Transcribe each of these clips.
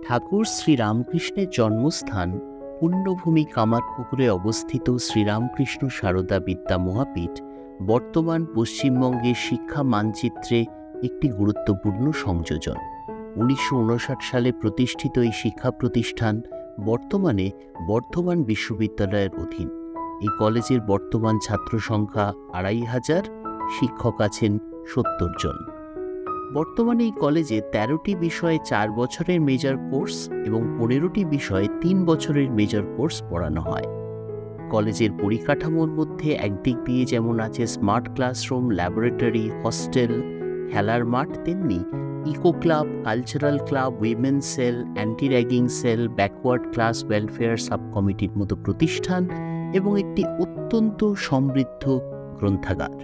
ঠাকুর শ্রীরামকৃষ্ণের জন্মস্থান পুণ্যভূমি কামারপুকুরে অবস্থিত শ্রীরামকৃষ্ণ সারদা বিদ্যা মহাপীঠ বর্তমান পশ্চিমবঙ্গের শিক্ষা মানচিত্রে একটি গুরুত্বপূর্ণ সংযোজন। 1959 সালে প্রতিষ্ঠিত এই শিক্ষা প্রতিষ্ঠান বর্তমানে বর্ধমান বিশ্ববিদ্যালয়ের অধীন। এই কলেজের বর্তমান ছাত্র সংখ্যা 2500, শিক্ষক আছেন 70 জন। বর্তমানে এই কলেজে 13টি বিষয়ে 4 বছরের মেজর কোর্স এবং 15টি বিষয়ে 3 বছরের মেজর কোর্স পড়ানো হয়। কলেজের পরিকাঠামোর মধ্যে একদিক দিয়ে যেমন আছে স্মার্ট ক্লাসরুম, ল্যাবরেটরি, হস্টেল, খেলার মাঠ, তেমনি eco club, cultural club, women cell, anti ragging cell, backward class welfare sub কমিটির মতো প্রতিষ্ঠান এবং একটি অত্যন্ত সমৃদ্ধ গ্রন্থাগার।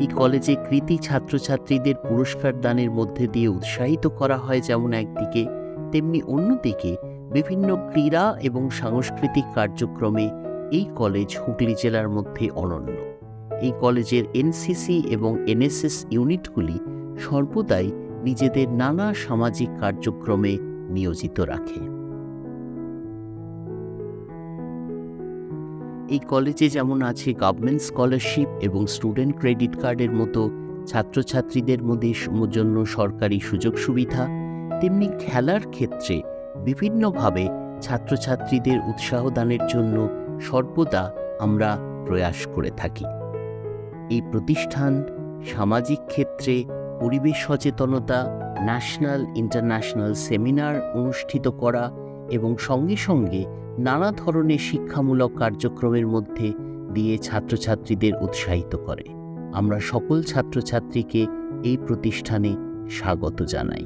এই কলেজে কৃতী ছাত্রছাত্রীদের পুরস্কার দানের মধ্যে দিয়ে উৎসাহিত করা হয় যেমন একদিকে, তেমনি অন্যদিকে বিভিন্ন ক্রীড়া এবং সাংস্কৃতিক কার্যক্রমে এই কলেজ হুগলি জেলার মধ্যে অনন্য। এই কলেজের এনসিসি এবং এনএসএস ইউনিটগুলি সর্বদাই নিজেদের নানা সামাজিক কার্যক্রমে নিয়োজিত রাখে। এই কলেজে যেমন আছে গভর্নমেন্ট স্কলারশিপ এবং স্টুডেন্ট ক্রেডিট কার্ডের মতো ছাত্রছাত্রীদের জন্য সরকারি সুযোগ সুবিধা, তেমনি খেলার ক্ষেত্রে বিভিন্নভাবে ছাত্রছাত্রীদের উৎসাহ দানের জন্য সর্বদা আমরা প্রয়াস করে থাকি। এই প্রতিষ্ঠান সামাজিক ক্ষেত্রে পরিবেশ সচেতনতা, ন্যাশনাল ইন্টারন্যাশনাল সেমিনার অনুষ্ঠিত করা এবং সঙ্গে সঙ্গে নানা ধরনের শিক্ষামূলক কার্যক্রমের মধ্যে দিয়ে ছাত্রছাত্রীদের উৎসাহিত করে। আমরা সকল ছাত্রছাত্রীকে এই প্রতিষ্ঠানে স্বাগত জানাই।